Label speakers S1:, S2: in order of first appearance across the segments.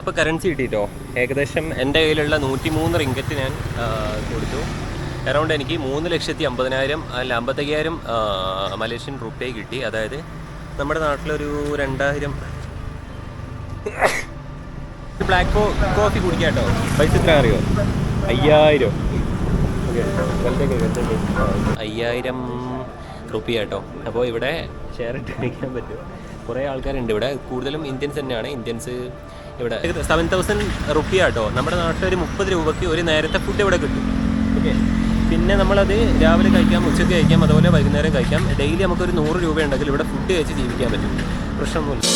S1: അപ്പോൾ കറൻസി കിട്ടിയിട്ടോ. ഏകദേശം എൻ്റെ കയ്യിലുള്ള 103 റിങ്കറ്റ് ഞാൻ കൊടുത്തു. അറൗണ്ട് എനിക്ക് 3,50,000 അല്ല 55,000 മലേഷ്യൻ റുപ്പേ കിട്ടി. അതായത് നമ്മുടെ നാട്ടിലൊരു 2,000. ബ്ലാക്ക് കോഫി കുടിക്കാം കേട്ടോ. പൈസ എത്ര അറിയോ? 5,000. ഓക്കെ, 5,000 റുപ്പിയ കേട്ടോ. അപ്പോൾ ഇവിടെ ഷെയർ ഇട്ട് കഴിക്കാൻ പറ്റും. കുറേ ആൾക്കാരുണ്ട് ഇവിടെ, കൂടുതലും ഇന്ത്യൻസ് തന്നെയാണ്. ഇന്ത്യൻസ് ഇവിടെ 7,000 റുപ്പിയ കേട്ടോ. നമ്മുടെ നാട്ടിലൊരു 30 രൂപയ്ക്ക് ഒരു നേരത്തെ ഫുഡ് ഇവിടെ കിട്ടും. ഓക്കെ, പിന്നെ നമ്മളത് രാവിലെ കഴിക്കാം, ഉച്ചയ്ക്ക് കഴിക്കാം, അതുപോലെ വൈകുന്നേരം കഴിക്കാം. ഡെയിലി നമുക്കൊരു 100 രൂപ ഉണ്ടെങ്കിൽ ഇവിടെ ഫുഡ് കഴിച്ച് ജീവിക്കാൻ പറ്റും. പ്രശ്നമൊന്നുമില്ല.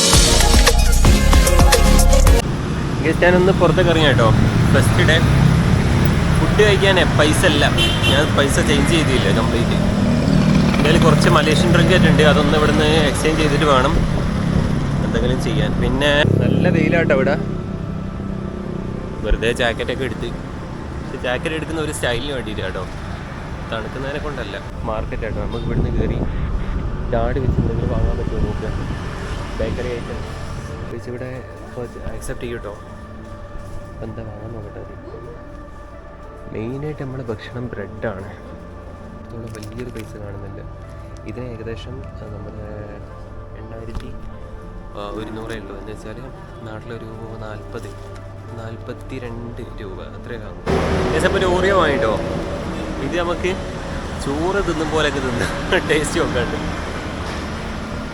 S1: ഞാനൊന്ന് പുറത്തേക്ക് ഇറങ്ങി കേട്ടോ. ഫസ്റ്റ് ഡേ ഫുഡ് കഴിക്കാൻ പൈസ അല്ല, ഞാൻ പൈസ ചേഞ്ച് ചെയ്തില്ല കംപ്ലീറ്റ്. എന്തായാലും കുറച്ച് മലേഷ്യൻ റിങ്കറ്റ് ഉണ്ട്, അതൊന്ന് ഇവിടുന്ന് എക്സ്ചേഞ്ച് ചെയ്തിട്ട് വേണം എന്തെങ്കിലും ചെയ്യാൻ. പിന്നെ നല്ല വെയിലാട്ടോ ഇവിടെ. വെറുതെ ജാക്കറ്റൊക്കെ എടുത്ത്, പക്ഷെ ജാക്കറ്റ് എടുക്കുന്ന ഒരു സ്റ്റൈലിന് വേണ്ടിയിട്ട് കേട്ടോ, തണുക്കുന്നതിനെ കൊണ്ടല്ല. മാർക്കറ്റ് ആട്ടോ, നമുക്ക് ഇവിടുന്ന് കയറി ചാട് വെച്ച് എന്തെങ്കിലും വാങ്ങാൻ പറ്റുമോ നോക്കുക. ബേക്കറി ഐറ്റം വെച്ച് ഇവിടെ ആക്സെപ്റ്റ് ചെയ്യും കേട്ടോ. എന്താ വാങ്ങാൻ നോക്കട്ടെ. മെയിനായിട്ട് നമ്മുടെ ഭക്ഷണം ബ്രെഡാണ്. നമ്മൾ വലിയൊരു പൈസ കാണുന്നില്ല. ഇതിന് ഏകദേശം നമ്മുടെ 2,100 ഉള്ളൂ. എന്ന് വെച്ചാൽ നാട്ടിലൊരു 42 രൂപ അത്രേ കാണും. ഏകദേശം ഒരു ഓറിയോ വാങ്ങിട്ടോ. ഇത് നമുക്ക് ചോറ് തിന്നും പോലെയൊക്കെ തിന്നും, ടേസ്റ്റ് ഒക്കെ ഉണ്ട്.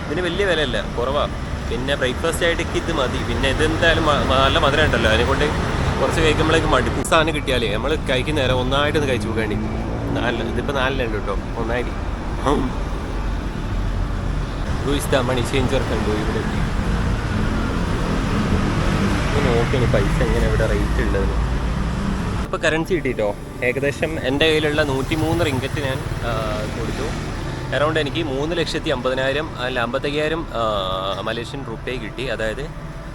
S1: ഇതിന് വലിയ വിലയല്ല, കുറവാണ്. പിന്നെ ബ്രേക്ക്ഫാസ്റ്റ് ആയിട്ടൊക്കെ ഇത് മതി. പിന്നെ ഇതെന്തായാലും നല്ല മധുരം ഉണ്ടല്ലോ, അതിനെക്കൊണ്ട് കുറച്ച് കഴിക്കുമ്പോഴേക്ക് മടുപ്പ്. സാധനം കിട്ടിയാലേ നമ്മൾ കഴിക്കുന്ന നേരം ഒന്നായിട്ടൊന്ന് കഴിച്ചു പോകേണ്ടി. ഇതിപ്പോൾ 4 ഉണ്ട് കേട്ടോ, ഒന്നായിട്ട്. മണി ചേഞ്ചർ കണ്ടു ഇവിടെ. നോക്കിയാണ് പൈസ എങ്ങനെ ഇവിടെ റേറ്റ് ഉള്ളത്. ഇപ്പോൾ കറൻസി കിട്ടിയിട്ടോ. ഏകദേശം എൻ്റെ കയ്യിലുള്ള 103 റിങ്കറ്റ് ഞാൻ കൊടുത്തു. അറൗണ്ട് എനിക്ക് 3,50,000 അല്ല 55,000 മലേഷ്യൻ റുപ്പേ കിട്ടി. അതായത്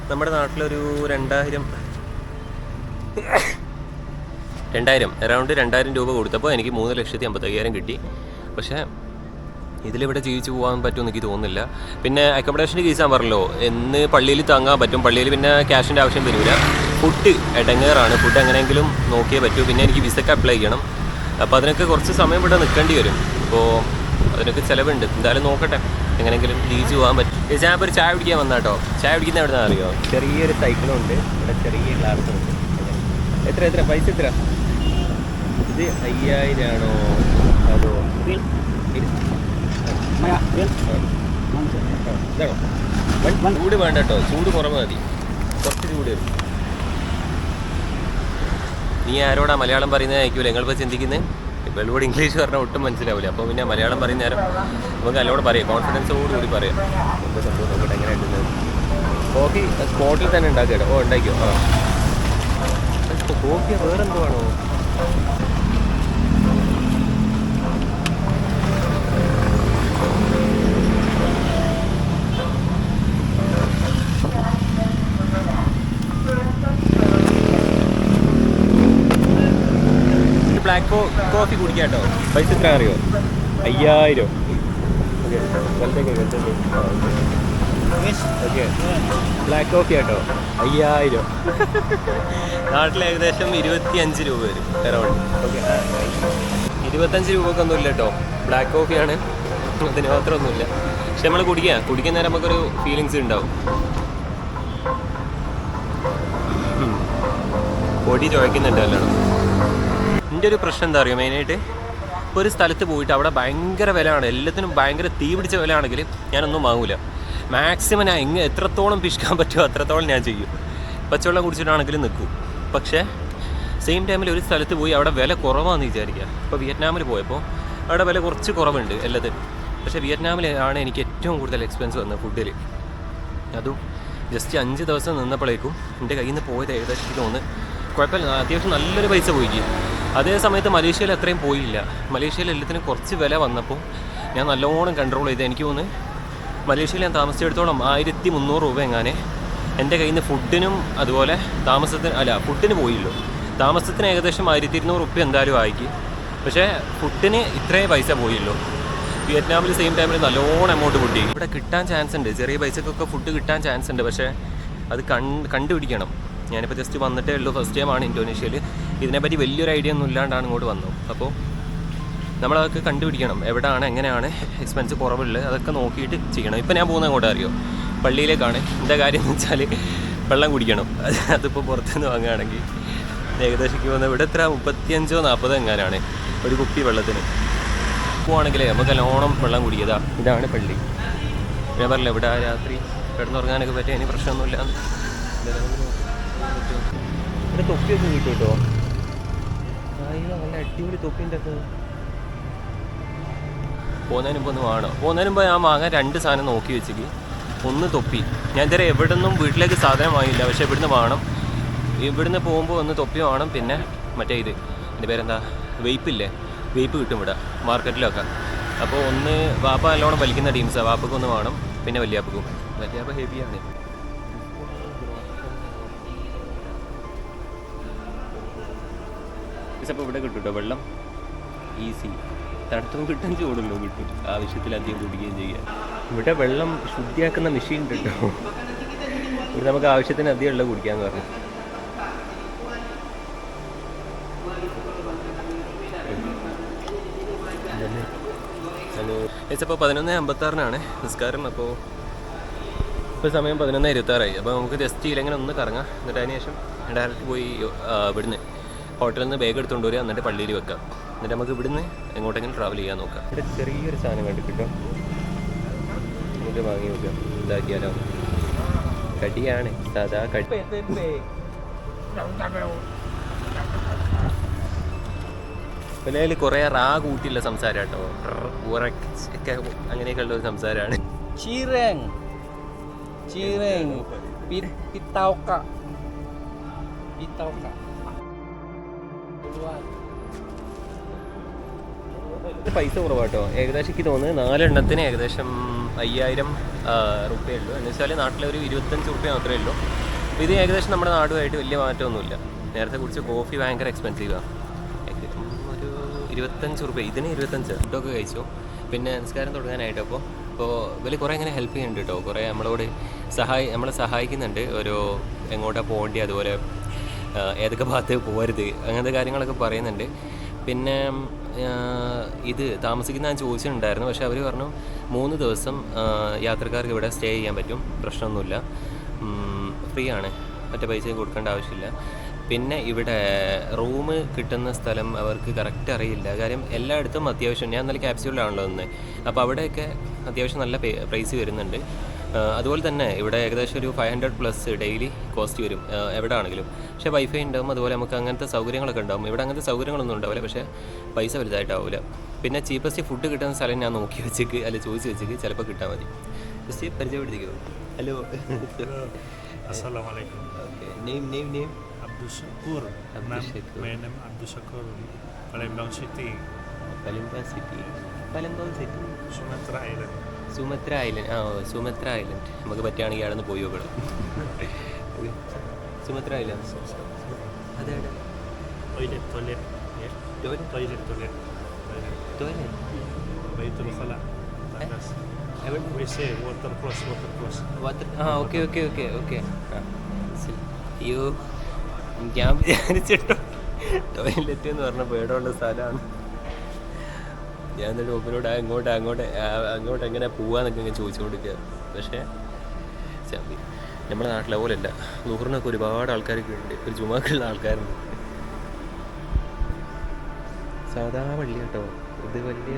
S1: നമ്മുടെ നാട്ടിലൊരു 2,000 അറൗണ്ട് 2,000 രൂപ കൊടുത്തപ്പോൾ എനിക്ക് 3,55,000 കിട്ടി. പക്ഷേ ഇതിലിവിടെ ജീവിച്ച് പോകാൻ പറ്റുമെന്ന് എനിക്ക് തോന്നുന്നില്ല. പിന്നെ അക്കോമഡേഷന് കീസാൻ പറഞ്ഞല്ലോ, എന്ന് പള്ളിയിൽ തങ്ങാൻ പറ്റും. പള്ളിയിൽ പിന്നെ ക്യാഷിൻ്റെ ആവശ്യം വരില്ല. ഫുഡ് എടങ്ങേറാണ്, ഫുഡ് എങ്ങനെയെങ്കിലും നോക്കിയേ പറ്റൂ. പിന്നെ എനിക്ക് വിസയ്ക്ക് അപ്ലൈ ചെയ്യണം. അപ്പോൾ അതിനൊക്കെ കുറച്ച് സമയം ഇവിടെ നിൽക്കേണ്ടി വരും. അപ്പോൾ അതിനൊക്കെ ചിലവുണ്ട്. എന്തായാലും നോക്കട്ടെ, എങ്ങനെയെങ്കിലും ജീവിച്ച് പോകാൻ പറ്റും. ഞാൻ ഇപ്പോൾ ഒരു ചായ കുടിക്കാൻ വന്ന കേട്ടോ. ചായ കുടിക്കുന്ന എവിടെ നിന്നാണ് അറിയോ? ചെറിയൊരു സൈക്കിളുണ്ട് ഇവിടെ, ചെറിയ ഗ്ലാസുണ്ട്. എത്ര പൈസ എത്ര? ഇത് 5,000 ആണോ അതോ ഇതാണോ? ചൂട് വേണ്ട കേട്ടോ, ചൂട് കുറവ് മതി, കുറച്ച് ചൂട് വരും. നീ ആരോടാ മലയാളം പറയുന്നത് അയക്കൂല, നിങ്ങളിപ്പോൾ ചിന്തിക്കുന്നത് ഇവളോട് ഇംഗ്ലീഷ് പറഞ്ഞാൽ ഒട്ടും മനസ്സിലാവില്ല. അപ്പോൾ പിന്നെ മലയാളം പറയുന്ന നേരം നമുക്ക് നല്ലോണം പറയാം, കോൺഫിഡൻസോടുകൂടി പറയാം. എന്താ സംഭവം നോക്കട്ടെ എങ്ങനെ ഉണ്ടെന്ന്. കോഫി സ്പോട്ടിൽ തന്നെ ഉണ്ടാക്കിയോ? ഓ ഉണ്ടാക്കിയോ? ആ കോഫി വേറെന്തോ ആണോ? ബ്ലാക്ക് കോഫി കുടിക്കാം കേട്ടോ. പൈസ എത്ര അറിയോ? 5,000. ഓക്കെ, ഓക്കെ, ബ്ലാക്ക് കോഫി കേട്ടോ, 5,000. നാട്ടിൽ ഏകദേശം 25 രൂപ വരും അറൗണ്ട്. ഓക്കെ, 25 രൂപക്കൊന്നുമില്ല കേട്ടോ. ബ്ലാക്ക് കോഫിയാണ്, അതിന് മാത്രമൊന്നുമില്ല. പക്ഷെ നമ്മൾ കുടിക്കുന്ന നേരം നമുക്കൊരു ഫീലിങ്സ് ഉണ്ടാവും. പൊടി ചുവയ്ക്കുന്നുണ്ട് നല്ലോണം. എൻ്റെ ഒരു പ്രശ്നം എന്താ പറയുക, മെയിനായിട്ട് ഇപ്പോൾ ഒരു സ്ഥലത്ത് പോയിട്ട് അവിടെ ഭയങ്കര വിലയാണ്, എല്ലാത്തിനും ഭയങ്കര തീ പിടിച്ച വിലയാണെങ്കിൽ ഞാനൊന്നും വാങ്ങൂല. മാക്സിമം ഞാൻ എത്രത്തോളം പിശുക്കാൻ പറ്റുമോ അത്രത്തോളം ഞാൻ ചെയ്യും. പച്ചവെള്ളം കുടിച്ചിട്ടാണെങ്കിലും നിൽക്കും. പക്ഷേ സെയിം ടൈമിൽ ഒരു സ്ഥലത്ത് പോയി അവിടെ വില കുറവാണെന്ന് വിചാരിക്കുക. ഇപ്പോൾ വിയറ്റ്നാമിൽ പോയപ്പോൾ അവിടെ വില കുറച്ച് കുറവുണ്ട് എല്ലാത്തിനും. പക്ഷേ വിയറ്റ്നാമിലാണ് എനിക്ക് ഏറ്റവും കൂടുതൽ എക്സ്പെൻസ് വന്നത് ഫുഡിൽ. അതും ജസ്റ്റ് 5 ദിവസം നിന്നപ്പോഴേക്കും എൻ്റെ കയ്യിൽ നിന്ന് പോയത് ഏകദേശം തോന്നുന്നു കുഴപ്പമില്ല, അത്യാവശ്യം നല്ലൊരു പൈസ പോയി. അതേ സമയത്ത് മലേഷ്യയിൽ അത്രയും പോയില്ല. മലേഷ്യയിൽ എല്ലാത്തിനും കുറച്ച് വില വന്നപ്പോൾ ഞാൻ നല്ലോണം കൺട്രോൾ ചെയ്ത്. എനിക്ക് തോന്നുന്നു മലേഷ്യയിൽ ഞാൻ താമസിച്ചിടത്തോളം 1,300 രൂപ എങ്ങാനെ എൻ്റെ കയ്യിൽ നിന്ന് ഫുഡിനും അതുപോലെ ഫുഡിന് പോയില്ലോ. താമസത്തിന് ഏകദേശം 1,200 റുപ്യ എന്തായാലും ആയിക്ക്. പക്ഷേ ഫുഡിന് ഇത്രേ പൈസ പോയില്ലോ. വിയറ്റ്നാമിൽ സെയിം ടൈമിൽ നല്ലോണം എമൗണ്ട് ഫുഡ് ചെയ്യും. ഇവിടെ കിട്ടാൻ ചാൻസ് ഉണ്ട്, ചെറിയ പൈസക്കൊക്കെ ഫുഡ് കിട്ടാൻ ചാൻസ് ഉണ്ട്. പക്ഷേ അത് കണ്ടുപിടിക്കണം. ഞാനിപ്പോൾ ജസ്റ്റ് വന്നിട്ടേ ഉള്ളൂ, ഫസ്റ്റ് ടൈമാണ് ഇന്തോനേഷ്യയിൽ. ഇതിനെപ്പറ്റി വലിയൊരു ഐഡിയ ഒന്നും ഇല്ലാണ്ടാണ് ഇങ്ങോട്ട് വന്നത്. അപ്പോൾ നമ്മളതൊക്കെ കണ്ടുപിടിക്കണം, എവിടെയാണ് എങ്ങനെയാണ് എക്സ്പെൻസ് കുറവുള്ളത്, അതൊക്കെ നോക്കിയിട്ട് ചെയ്യണം. ഇപ്പോൾ ഞാൻ പോകുന്നത് അങ്ങോട്ട് അറിയോ, പള്ളിയിലേക്കാണ്. എന്താ കാര്യം എന്ന് വെച്ചാൽ വെള്ളം കുടിക്കണം. അതിപ്പോൾ പുറത്തുനിന്ന് വാങ്ങുകയാണെങ്കിൽ ഏകദേശം പോകുന്നത് ഇവിടെ എത്ര 35-40 എങ്ങാനാണ് ഒരു കുപ്പി വെള്ളത്തിന്. പോവുകയാണെങ്കിൽ നമുക്ക് നല്ലോണം വെള്ളം കുടിക്കുക. ഇതാണ് പള്ളി. ഞാൻ പറഞ്ഞില്ല, ഇവിടെ രാത്രി കിടന്നുറങ്ങാനൊക്കെ പറ്റിയ ഇനി പ്രശ്നമൊന്നുമില്ല. ഇവിടെ തൊപ്പിയൊക്കെ കിട്ടും കേട്ടോ. നല്ല അടിപൊളി തൊപ്പിൻ്റെ ഒക്കെ. പോകുന്നതിന് മുമ്പ് ഒന്ന് വേണം. പോകുന്നതിന് മുമ്പ് ഞാൻ വാങ്ങാൻ 2 സാധനം നോക്കി വെച്ചേക്ക്. ഒന്ന് തൊപ്പി. ഞാൻ ഇതുവരെ എവിടെ നിന്നും വീട്ടിലേക്ക് സാധനം വാങ്ങിയില്ല, പക്ഷേ ഇവിടുന്ന് വേണം. ഇവിടുന്ന് പോകുമ്പോൾ ഒന്ന് തൊപ്പി വേണം. പിന്നെ മറ്റേ എൻ്റെ പേരെന്താ, വെയ്പ്പില്ലേ, വെയ്പ്പ് കിട്ടും ഇവിടെ മാർക്കറ്റിലൊക്കെ. അപ്പോൾ ഒന്ന് വാപ്പ നല്ലോണം വലിക്കുന്ന ടീംസാണ്, വാപ്പക്കൊന്ന് വേണം. പിന്നെ വലിയാപ്പക്കും. വലിയാപ്പ ഹെവിയാണ്. അപ്പോൾ ഇവിടെ കിട്ടും കേട്ടോ വെള്ളം, ഈസി. തണുത്തും കിട്ടും, ചൂടുള്ളൂ കിട്ടും. ആവശ്യത്തിലധികം കുടിക്കുകയും ചെയ്യാം. ഇവിടെ വെള്ളം ശുദ്ധിയാക്കുന്ന മെഷീൻ ഉണ്ട് കേട്ടോ. ഇവിടെ നമുക്ക് ആവശ്യത്തിന് അധികം ഉള്ളത് കുടിക്കാമെന്ന് പറഞ്ഞു. ഇപ്പോൾ 11:56 നിസ്കാരം. അപ്പോൾ ഇപ്പോൾ സമയം 11:26. അപ്പോൾ നമുക്ക് ജസ്റ്റ് ഇല്ലെങ്കിൽ ഒന്ന് കറങ്ങാം. എന്നിട്ട് അതിന് ശേഷം ഡയറക്റ്റ് പോയി ഇവിടുന്ന് ഹോട്ടലിൽ നിന്ന് ബാഗ് എടുത്തുകൊണ്ട് വരിക, എന്നിട്ട് പള്ളിയിൽ വെക്കാം. എന്നിട്ട് നമുക്ക് ഇവിടുന്ന് എങ്ങോട്ടെങ്കിലും ട്രാവൽ ചെയ്യാൻ നോക്കാം. ഇവിടെ ചെറിയൊരു സാധനം കണ്ടു കിട്ടും, നമുക്ക് വാങ്ങി നോക്കാം. ഇതാക്കിയാലോ, കടിയാണ്, സാധാ കടി. പിന്നെ അതിൽ കുറേ റാ കൂട്ടിയുള്ള സംസാരം കേട്ടോ, ഉറക്കെ അങ്ങനെയൊക്കെ ഉള്ള ഒരു സംസാരമാണ്. പൈസ കുറവാട്ടോ. ഏകദേശം എനിക്ക് തോന്നുന്നത് 4 എണ്ണത്തിന് ഏകദേശം 5000 റുപ്യ ഉള്ളൂ. എന്ന് വെച്ചാൽ നാട്ടിലൊരു 25 റുപ്യ മാത്രമേ ഉള്ളൂ. ഇത് ഏകദേശം നമ്മുടെ നാടുമായിട്ട് വലിയ മാറ്റമൊന്നുമില്ല. നേരത്തെ കുടിച്ച കോഫി ഭയങ്കര എക്സ്പെൻസീവാണ്. ഒരു 25 റുപ്യ, ഇതിന് 25. ഫുഡൊക്കെ കഴിച്ചു. പിന്നെ നിസ്കാരം തുടങ്ങാനായിട്ട് അപ്പോൾ ഇവർ കുറേ ഇങ്ങനെ ഹെൽപ്പ് ചെയ്യുന്നുണ്ട് കേട്ടോ. കുറേ നമ്മളെ സഹായിക്കുന്നുണ്ട്. ഓരോ എങ്ങോട്ടാണ് പോകേണ്ടി, അതുപോലെ ഏതൊക്കെ ഭാഗത്ത് പോകരുത്, അങ്ങനത്തെ കാര്യങ്ങളൊക്കെ പറയുന്നുണ്ട്. പിന്നെ ഇത് താമസിക്കുന്ന ഞാൻ ചോദിച്ചിട്ടുണ്ടായിരുന്നു, പക്ഷേ അവർ പറഞ്ഞു 3 ദിവസം യാത്രക്കാർക്ക് ഇവിടെ സ്റ്റേ ചെയ്യാൻ പറ്റും, പ്രശ്നമൊന്നുമില്ല, ഫ്രീ ആണ്, മറ്റേ പൈസയും കൊടുക്കേണ്ട ആവശ്യമില്ല. പിന്നെ ഇവിടെ റൂം കിട്ടുന്ന സ്ഥലം അവർക്ക് കറക്റ്റ് അറിയില്ല. കാര്യം എല്ലായിടത്തും അത്യാവശ്യം, ഞാൻ നല്ല ക്യാപ്സ്യൂളിലാണല്ലോ നിന്ന്, അപ്പോൾ അവിടെയൊക്കെ അത്യാവശ്യം നല്ല പ്രൈസ് വരുന്നുണ്ട്. അതുപോലെ തന്നെ ഇവിടെ ഏകദേശം ഒരു 500+ ഡെയിലി കോസ്റ്റ് വരും എവിടെ ആണെങ്കിലും. പക്ഷേ വൈഫൈ ഉണ്ടാവും, അതുപോലെ നമുക്ക് അങ്ങനത്തെ സൗകര്യങ്ങളൊക്കെ ഉണ്ടാവും. ഇവിടെ അങ്ങനത്തെ സൗകര്യങ്ങളൊന്നും ഉണ്ടാവില്ല, പക്ഷേ പൈസ വലുതായിട്ടാവില്ല. പിന്നെ ചീപ്പസ്റ്റ് ഫുഡ് കിട്ടുന്ന സ്ഥലം ഞാൻ നോക്കി വെച്ചേക്ക്, അല്ല ചോദിച്ച് വെച്ചേക്ക്, ചിലപ്പോൾ കിട്ടാൻ മതി. ജസ്റ്റ് പരിചയപ്പെടുത്തിക്കോ. Hello,
S2: Assalamualaikum.
S1: Okay. Name
S2: Abdul Shakur. My name Abdul Shakur. Palembang City.
S1: Palembang City.
S2: Sumatra Island.
S1: Sumatra island. നമുക്ക് പറ്റുകയാണെങ്കിൽ അവിടെ നിന്ന് പോയി നോക്കണം. സുമത്ര ഐലൻഡ് അതാണ്.
S2: Toilet. Baitul Khala. WC, water close.
S1: Okay. അയ്യോ, ഞാൻ വിചാരിച്ചിട്ടോ ടോയ്ലറ്റ് എന്ന് പറഞ്ഞപ്പോൾ എവിടെയുള്ള സ്ഥലമാണ്. ഞാൻ എന്നിട്ട് ഒപ്പിനോട് അങ്ങോട്ട് എങ്ങനെ പോവാന്നൊക്കെ ഇങ്ങനെ ചോദിച്ചുകൊണ്ടിരിക്കുക. പക്ഷേ നമ്മുടെ നാട്ടിലെ പോലെയല്ല. ളുഹറിനൊക്കെ ഒരുപാട് ആൾക്കാരൊക്കെ ഉണ്ട്, ഒരു ജുമാക്കുള്ള ആൾക്കാരുണ്ട്. സാധാ പള്ളി കേട്ടോ, ഇത് വലിയ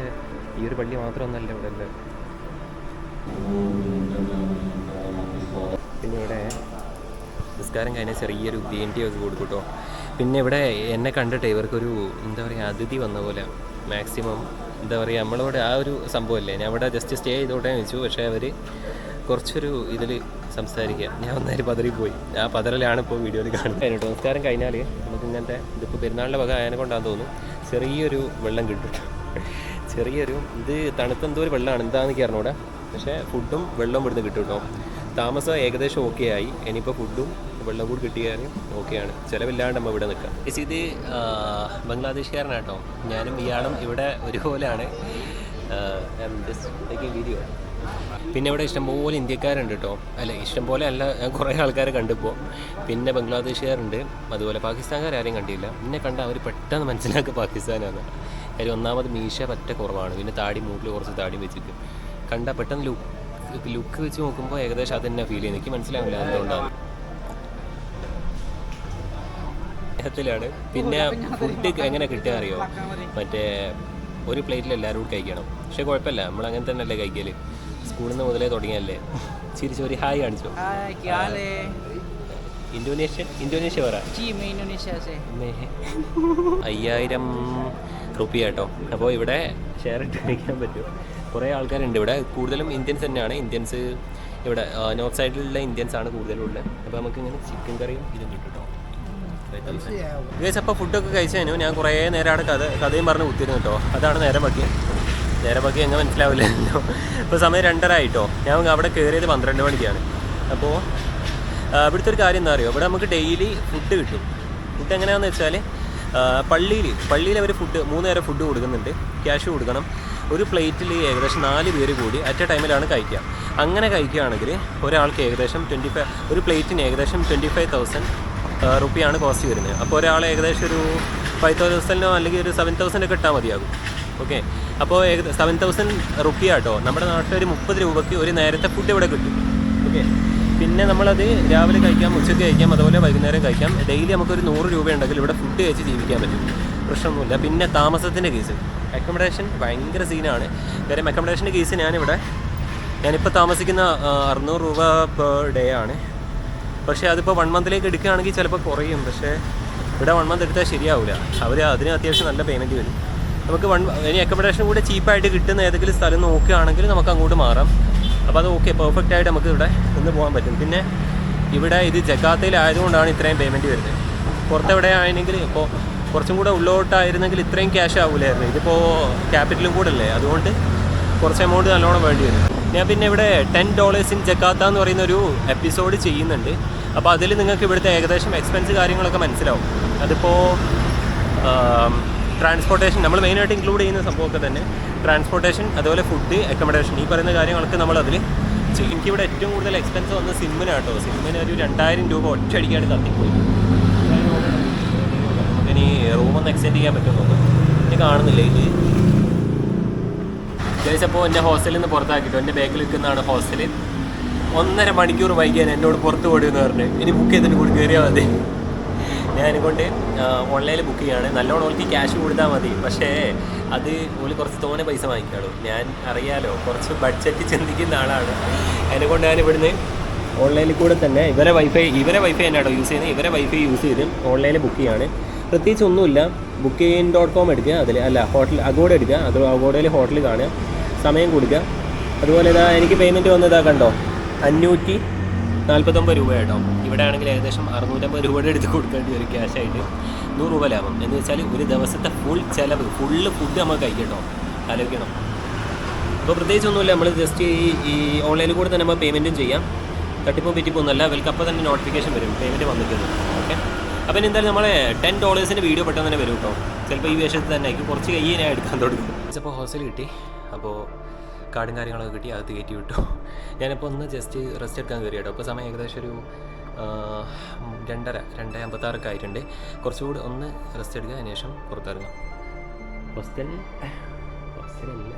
S1: ഈ ഒരു പള്ളി മാത്രമൊന്നല്ല ഇവിടെ അല്ല. പിന്നെ ഇവിടെ നിസ്കാരം കഴിഞ്ഞാൽ ചെറിയൊരു ഗ്രീൻ ടീ ഒക്കെ കൊടുക്കും കേട്ടോ. പിന്നെ ഇവിടെ എന്നെ കണ്ടിട്ട് ഇവർക്കൊരു എന്താ പറയുക, അതിഥി വന്ന പോലെ മാക്സിമം എന്താ പറയുക, നമ്മളോട് ആ ഒരു സംഭവമല്ലേ. ഞാൻ ഇവിടെ ജസ്റ്റ് സ്റ്റേ ചെയ്തോട്ടെ എന്ന് വെച്ചു, പക്ഷേ അവർ കുറച്ചൊരു ഇതിൽ സംസാരിക്കുക. ഞാൻ ഒന്നേരം പതറിപ്പോയി. ആ പതറലാണ് ഇപ്പോൾ വീഡിയോയിൽ കാണുന്നത് കേട്ടോ. നമസ്കാരം കഴിഞ്ഞാൽ നമുക്ക് ഇങ്ങനത്തെ ഇതിപ്പോൾ പെരുന്നാളിൻ്റെ വക ആയതിനെ കൊണ്ടാണെന്ന് തോന്നുന്നു ചെറിയൊരു വെള്ളം കിട്ടും. ഇത് തണുത്തെന്തോ ഒരു വെള്ളമാണ്, എന്താണെന്ന് അറിഞ്ഞൂടാ. പക്ഷേ ഫുഡും വെള്ളവും ഇവിടുന്ന് കിട്ടും കേട്ടോ. താമസം ഏകദേശം ഓക്കെ ആയി. ഇനിയിപ്പോൾ ഫുഡും വെള്ളം കൂടി കിട്ടിയാൽ ഓക്കെയാണ്, ചിലവില്ലാണ്ട് നമ്മൾ ഇവിടെ നിൽക്കാം. ഇത് ബംഗ്ലാദേശുകാരനാട്ടോ. ഞാനും ഇയാളും ഇവിടെ ഒരുപോലെയാണ്. വീഡിയോ പിന്നെ ഇവിടെ ഇഷ്ടംപോലെ ഇന്ത്യക്കാരുണ്ട് കേട്ടോ. അല്ല ഇഷ്ടംപോലെ അല്ല, ഞാൻ കുറേ ആൾക്കാരെ കണ്ടിപ്പോൾ. പിന്നെ ബംഗ്ലാദേശുകാരുണ്ട്, അതുപോലെ പാകിസ്ഥാൻകാരും കണ്ടില്ല. എന്നെ കണ്ട അവർ പെട്ടെന്ന് മനസ്സിലാക്കുക പാകിസ്ഥാനാണ്. കാര്യം ഒന്നാമത് മീശ പറ്റ കുറവാണ്, പിന്നെ താടി മൂക്കിൽ കുറച്ച് താടി വെച്ചിട്ട് കണ്ട പെട്ടെന്ന് ലുക്ക് വെച്ച് നോക്കുമ്പോൾ ഏകദേശം അത് തന്നെ ഫീൽ ചെയ്യുന്നത്. എനിക്ക് മനസ്സിലാവില്ല എന്തുകൊണ്ടാണ്. ത്തിലാണ്. പിന്നെ ഫുഡ് എങ്ങനെ കിട്ടുക അറിയോ, മറ്റേ ഒരു പ്ലേറ്റിൽ എല്ലാവരും കൂടി കഴിക്കണം. പക്ഷെ കുഴപ്പമില്ല, നമ്മൾ അങ്ങനെ തന്നെ അല്ലേ കഴിക്കല്, സ്കൂളിൽ നിന്ന് മുതലേ തുടങ്ങിയല്ലേ. ചിരിച്ചു ഒരു ഹായ് കാണിച്ചു. ഇന്തോനേഷ്യ പറ. 5000 റുപ്പിയ കേട്ടോ. അപ്പോൾ ഇവിടെ ഷെയർ ഇട്ട് കഴിക്കാൻ പറ്റും. കുറേ ആൾക്കാരുണ്ട് ഇവിടെ, കൂടുതലും ഇന്ത്യൻസ് തന്നെയാണ്. ഇന്ത്യൻസ് ഇവിടെ നോർത്ത് സൈഡിലുള്ള ഇന്ത്യൻസ് ആണ് കൂടുതലുള്ളത്. അപ്പോൾ നമുക്കിങ്ങനെ ചിക്കൻ കറിയും ഇതും കിട്ടും കേട്ടോ. ഗൈസ്, അപ്പോൾ ഫുഡൊക്കെ കഴിച്ചു കഴിഞ്ഞു. ഞാൻ കുറേ നേരം അവിടെ കഥയും പറഞ്ഞ് കുത്തിയിരുന്നു കേട്ടോ. അതാണ് നേരം ബാക്കി എങ്ങനെ മനസ്സിലാവില്ലല്ലോ. ഇപ്പോൾ സമയം 2:30 ആയിട്ടോ. ഞാൻ അവിടെ കയറിയത് 12 മണിക്കാണ്. അപ്പോൾ ഇവിടുത്തെ ഒരു കാര്യം എന്താ അറിയോ, ഇവിടെ നമുക്ക് ഡെയിലി ഫുഡ് കിട്ടും. ഫുഡ് എങ്ങനെയാണെന്ന് വെച്ചാൽ പള്ളിയിൽ അവർ 3 നേരം ഫുഡ് കൊടുക്കുന്നുണ്ട്. ക്യാഷ് കൊടുക്കണം. ഒരു പ്ലേറ്റിൽ ഏകദേശം 4 പേര് കൂടി അറ്റ് എ ടൈമിലാണ് കഴിക്കുക. അങ്ങനെ കഴിക്കുകയാണെങ്കിൽ ഒരാൾക്ക് ഏകദേശം ഒരു പ്ലേറ്റിന് ഏകദേശം 25,000 റുപ്പിയാണ് കോസ്റ്റ് വരുന്നത്. അപ്പോൾ ഒരാൾ ഏകദേശം ഒരു 5,000 അല്ലെങ്കിൽ ഒരു 7,000 ഒക്കെ ഇട്ടാൽ മതിയാകും. ഓക്കെ, അപ്പോൾ 7,000 റുപ്പിയ കേട്ടോ. നമ്മുടെ നാട്ടിൽ ഒരു 30 രൂപയ്ക്ക് ഒരു നേരത്തെ ഫുഡ് ഇവിടെ കിട്ടും. ഓക്കെ, പിന്നെ നമ്മളത് രാവിലെ കഴിക്കാം, ഉച്ചയ്ക്ക് കഴിക്കാം, അതുപോലെ വൈകുന്നേരം കഴിക്കാം. ഡെയിലി നമുക്കൊരു 100 രൂപ ഉണ്ടെങ്കിൽ ഇവിടെ ഫുഡ് കഴിച്ച് ജീവിക്കാൻ പറ്റും, പ്രശ്നമൊന്നുമില്ല. പിന്നെ താമസത്തിൻ്റെ കേസ്, അക്കോമഡേഷൻ ഭയങ്കര സീനാണ്. കാര്യം അക്കോമഡേഷൻ്റെ കേസ് ഞാനിപ്പോൾ താമസിക്കുന്ന 600 രൂപ പെർ ഡേ ആണ്. പക്ഷേ അതിപ്പോൾ 1 മന്തിലേക്ക് എടുക്കുകയാണെങ്കിൽ ചിലപ്പോൾ കുറയും. പക്ഷേ ഇവിടെ 1 മന്ത് എടുത്താൽ ശരിയാവില്ല. അതിന് അത്യാവശ്യം നല്ല പേയ്മെൻറ്റ് വരും. നമുക്ക് ഇനി അക്കോമഡേഷൻ കൂടെ ചീപ്പായിട്ട് കിട്ടുന്ന ഏതെങ്കിലും സ്ഥലം നോക്കുകയാണെങ്കിൽ നമുക്ക് അങ്ങോട്ട് മാറാം. അപ്പോൾ അത് ഓക്കെ, പെർഫെക്റ്റ് ആയിട്ട് നമുക്ക് ഇവിടെ നിന്ന് പോകാൻ പറ്റും. പിന്നെ ഇവിടെ ഇത് ജക്കാത്തയിലായതുകൊണ്ടാണ് ഇത്രയും പേയ്മെൻറ്റ് വരുന്നത്. പുറത്തെവിടെ ആയിരുന്നെങ്കിൽ ഇപ്പോൾ കുറച്ചും കൂടെ ഉള്ളോട്ടായിരുന്നെങ്കിൽ ഇത്രയും ക്യാഷ് ആവില്ലായിരുന്നു. ഇതിപ്പോൾ ക്യാപിറ്റലും കൂടെ അല്ലേ, അതുകൊണ്ട് കുറച്ച് എമൗണ്ട് നല്ലോണം വേണ്ടി വരും. ഞാൻ പിന്നെ ഇവിടെ $10 ഇൻ ജക്കാത്ത എന്ന് പറയുന്ന ഒരു എപ്പിസോഡ് ചെയ്യുന്നുണ്ട്. അപ്പോൾ അതിൽ നിങ്ങൾക്ക് ഇവിടുത്തെ ഏകദേശം എക്സ്പെൻസ് കാര്യങ്ങളൊക്കെ മനസ്സിലാവും. അതിപ്പോൾ ട്രാൻസ്പോർട്ടേഷൻ നമ്മൾ മെയിനായിട്ട് ഇൻക്ലൂഡ് ചെയ്യുന്ന സംഭവമൊക്കെ തന്നെ ട്രാൻസ്പോർട്ടേഷൻ, അതുപോലെ ഫുഡ്, അക്കോമഡേഷൻ, ഈ പറയുന്ന കാര്യങ്ങളൊക്കെ നമ്മളതിൽ ചെയ്യും. എനിക്കിവിടെ ഏറ്റവും കൂടുതൽ എക്സ്പെൻസ് വന്നത് സിമ്മിനാട്ടോ. സിമ്മിന് ഒരു 2000 രൂപ ഒറ്റയടിക്കായിട്ട് കത്തിപ്പോയി. ഇനി റൂമൊന്ന് എക്സ്റ്റെൻഡ് ചെയ്യാൻ പറ്റുമെന്നൊന്നും എനിക്ക് കാണുന്നില്ല ഇത്. അപ്പോൾ എൻ്റെ ഹോസ്റ്റലിൽ നിന്ന് പുറത്താക്കിട്ടോ. എൻ്റെ ബാക്കിൽ നിൽക്കുന്നതാണ് ഹോസ്റ്റൽ. 1.5 മണിക്കൂർ വൈകിയാൽ എന്നോട് പുറത്ത് പോടുമെന്ന് പറഞ്ഞ് ഇനി ബുക്ക് ചെയ്തിട്ട് കൂടി കയറിയാൽ മതി. ഞാനിക്കൊണ്ട് ഓൺലൈനിൽ ബുക്ക് ചെയ്യാണ്. നല്ലോണം ഓൾക്ക് ക്യാഷ് കൊടുത്താൽ മതി. പക്ഷേ അത് ഓല് കുറച്ച് തോനെ പൈസ വാങ്ങിക്കാളൂ. ഞാൻ അറിയാലോ, കുറച്ച് ബഡ്ജറ്റ് ചിന്തിക്കുന്ന ആളാണ്. അതിനെക്കൊണ്ട് ഞാൻ ഇവിടുന്ന് ഓൺലൈനിൽ കൂടെ തന്നെ ഇവരെ വൈഫൈ തന്നെയാണോ യൂസ് ചെയ്യുന്നത്. ഇവരെ വൈഫൈ യൂസ് ചെയ്ത് ഓൺലൈനിൽ ബുക്ക് ചെയ്യാണ്. പ്രത്യേകിച്ച് ഒന്നുമില്ല. booking.com എടുക്കുക, അതിൽ ഹോട്ടൽ അഗോഡ എടുക്കുക. അഗോഡയിൽ ഹോട്ടൽ കാണുക, സമയം കൊടുക്കുക. അതുപോലെ ഇതാ എനിക്ക് പേയ്മെൻറ്റ് വന്നതാ കണ്ടോ, 549 രൂപ കേട്ടോ. ഇവിടെ ആണെങ്കിൽ ഏകദേശം 650 രൂപയുടെ അടുത്ത് കൊടുക്കേണ്ടി വരും ക്യാഷായിട്ട്. 100 രൂപ ലാഭം എന്ന് വെച്ചാൽ ഒരു ദിവസത്തെ ഫുൾ ചിലവ്, ഫുള്ള് ഫുഡ് നമുക്ക് കഴിക്കട്ടോ. ആലോചിക്കണം. അപ്പോൾ പ്രത്യേകിച്ചൊന്നുമില്ല, നമ്മൾ ജസ്റ്റ് ഈ ഓൺലൈനിൽ കൂടെ തന്നെ നമ്മൾ പേയ്മെൻറ്റും ചെയ്യാം. തട്ടിപ്പോ പറ്റിപ്പോന്നല്ല, അവർക്ക് അപ്പോൾ തന്നെ നോട്ടിഫിക്കേഷൻ വരും പേയ്മെൻറ്റ് വന്നിട്ടുണ്ട്. ഓക്കെ, അപ്പോൾ എന്തായാലും നമ്മളെ $10 വീഡിയോ പെട്ടെന്ന് തന്നെ വരും കേട്ടോ. ചിലപ്പോൾ ഈ വേഷത്തിൽ തന്നെ ആയിരിക്കും, കുറച്ച് കയ്യെ ഞാൻ എടുക്കാൻ തുടങ്ങും. അപ്പോൾ ഹോസ്റ്റൽ കിട്ടി, അപ്പോൾ കാർഡും കാര്യങ്ങളൊക്കെ കിട്ടി, അകത്ത് കയറ്റി വിട്ടു. ഞാനിപ്പോൾ ഒന്ന് ജസ്റ്റ് റെസ്റ്റ് എടുക്കാൻ കയറി കേട്ടോ. അപ്പോൾ സമയം ഏകദേശം ഒരു 2:56 ആയിട്ടുണ്ട്. കുറച്ചുകൂടി ഒന്ന് റെസ്റ്റ് എടുക്കുക, അതിന് ശേഷം പുറത്തിറങ്ങാം. ഹോസ്റ്റലല്ല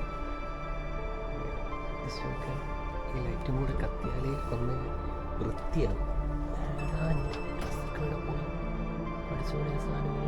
S1: ഈ ലൈറ്റും കൂടെ കത്തിയാൽ ഒന്ന് വൃത്തിയാവും. പഠിച്ചോളെ സാധനം